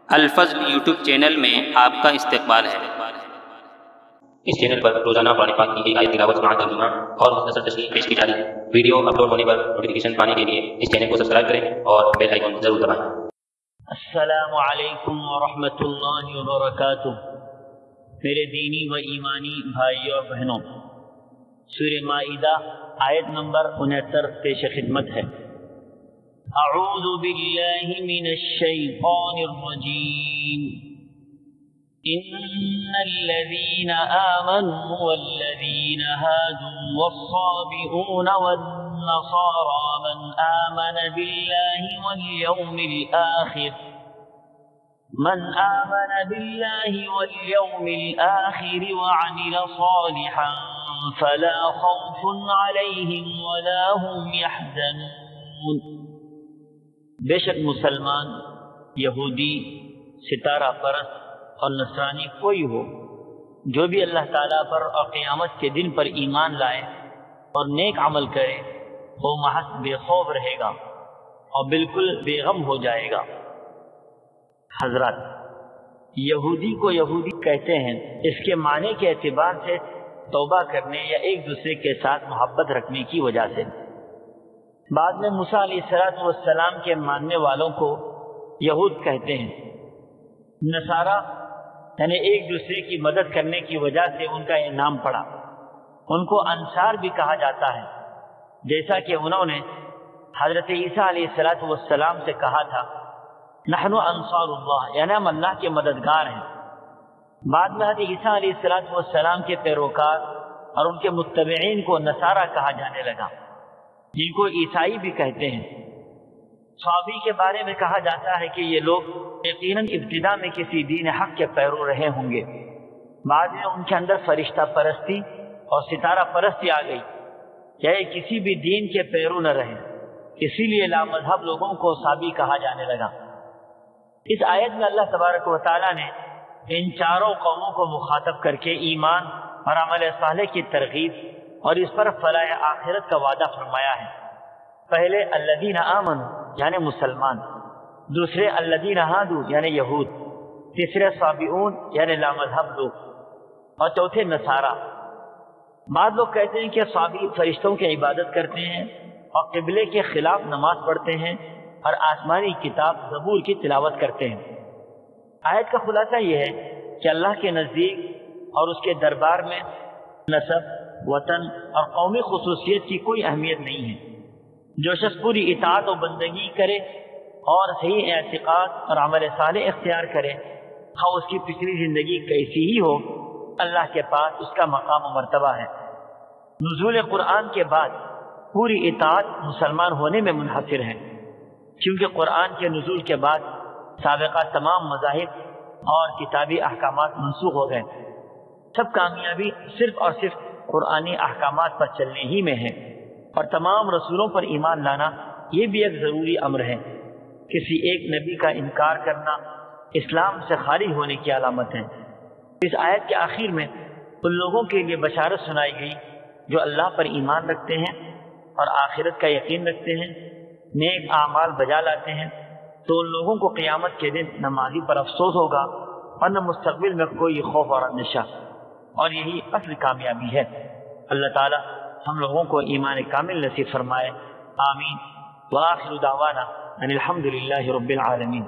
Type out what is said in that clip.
الفضل YouTube channel میں آپ کا استقبال ہے۔ اس چینل پر روزانہ قرآن پاک کی ایک آیت تلاوت سماعت ترجمہ اور مختصر تشریح پیش کی جا رہی ہے۔ ویڈیو اپلوڈ ہونے پر نوٹیفیکیشن پانے کے لیے اس چینل کو سبسکرائب کریں اور بیل آئیکن ضرور دبائیں۔ السلام علیکم ورحمۃ اللہ وبرکاتہ۔ میرے دینی و ایمانی بھائیوں اور بہنوں، سورہ مائدہ آیت نمبر 69 پیش خدمت ہے۔ اعوذ باللہ من الشیطان الرجیم۔ ان الذین آمنوا والذین هادوا والصابئون والنصارى من آمن بالله واليوم الآخر وعمل صالحا فلا خوف عليهم ولا هم يحزنون۔ بے شک مسلمان، یہودی، ستارہ پرست اور نصرانی کوئی ہو جو بھی اللہ تعالیٰ پر اور قیامت کے دن پر ایمان لائے اور نیک عمل کرے، وہ محض بے خوف رہے گا اور بالکل بے غم ہو جائے گا۔ حضرات، یہودی کو یہودی کہتے ہیں اس کے معنی کے اعتبار سے توبہ کرنے یا ایک دوسرے کے ساتھ محبت رکھنے کی وجہ سے۔ بعد میں موسیٰ علیہ السلام کے ماننے والوں کو یہود کہتے ہیں۔ نصارہ یعنی ایک دوسرے کی مدد کرنے کی وجہ سے ان کا یہ نام پڑا۔ ان کو انصار بھی کہا جاتا ہے، جیسا کہ انہوں نے حضرت عیسیٰ علیہ السلام سے کہا تھا، نحن انصار اللہ، یعنی ہم اللہ کے مددگار ہیں۔ بعد میں حضرت عیسیٰ علیہ السلام کے پیروکار اور ان کے متبعین کو نصارہ کہا جانے لگا، جن کو عیسائی بھی کہتے ہیں۔ صابی کے بارے میں کہا جاتا ہے کہ یہ لوگ یقیناً ابتدا میں کسی دین حق کے پیرو رہے ہوں گے، بعد میں ان کے اندر فرشتہ پرستی اور ستارہ پرستی آ گئی، یا یہ کسی بھی دین کے پیرو نہ رہے، اسی لیے لامذہب لوگوں کو صابی کہا جانے لگا۔ اس آیت میں اللہ تبارک و تعالیٰ نے ان چاروں قوموں کو مخاطب کر کے ایمان اور عمل صالح کی ترغیب اور اس پر فلاح آخرت کا وعدہ فرمایا ہے۔ پہلے الذین آمنوا یعنی مسلمان، دوسرے الذین ہادوا یعنی یہود، تیسرے صابئون یعنی لامذہب لوگ، اور چوتھے نصارہ۔ بعض لوگ کہتے ہیں کہ صابی فرشتوں کی عبادت کرتے ہیں اور قبلے کے خلاف نماز پڑھتے ہیں اور آسمانی کتاب زبور کی تلاوت کرتے ہیں۔ آیت کا خلاصہ یہ ہے کہ اللہ کے نزدیک اور اس کے دربار میں نسب، وطن اور قومی خصوصیت کی کوئی اہمیت نہیں ہے۔ جو شخص پوری اطاعت و بندگی کرے اور صحیح اعتقاد اور عمل صالح اختیار کرے، ہاں اس کی پچھلی زندگی کیسی ہی ہو، اللہ کے پاس اس کا مقام و مرتبہ ہے۔ نزول قرآن کے بعد پوری اطاعت مسلمان ہونے میں منحصر ہے، کیونکہ قرآن کے نزول کے بعد سابقہ تمام مذاہب اور کتابی احکامات منسوخ ہو گئے۔ سب کامیابی صرف اور صرف قرآنی احکامات پر چلنے ہی میں ہے، اور تمام رسولوں پر ایمان لانا یہ بھی ایک ضروری امر ہے۔ کسی ایک نبی کا انکار کرنا اسلام سے خارج ہونے کی علامت ہے۔ اس آیت کے آخر میں ان لوگوں کے لیے بشارت سنائی گئی جو اللہ پر ایمان رکھتے ہیں اور آخرت کا یقین رکھتے ہیں، نیک اعمال بجا لاتے ہیں، تو ان لوگوں کو قیامت کے دن نہ ماضی پر افسوس ہوگا اور نہ مستقبل میں کوئی خوف اور اندیشہ، اور یہی اصل کامیابی ہے۔ اللہ تعالی ہم لوگوں کو ایمان کامل نصیب فرمائے، آمین۔ وآخر دعوانا ان الحمد للہ رب العالمین۔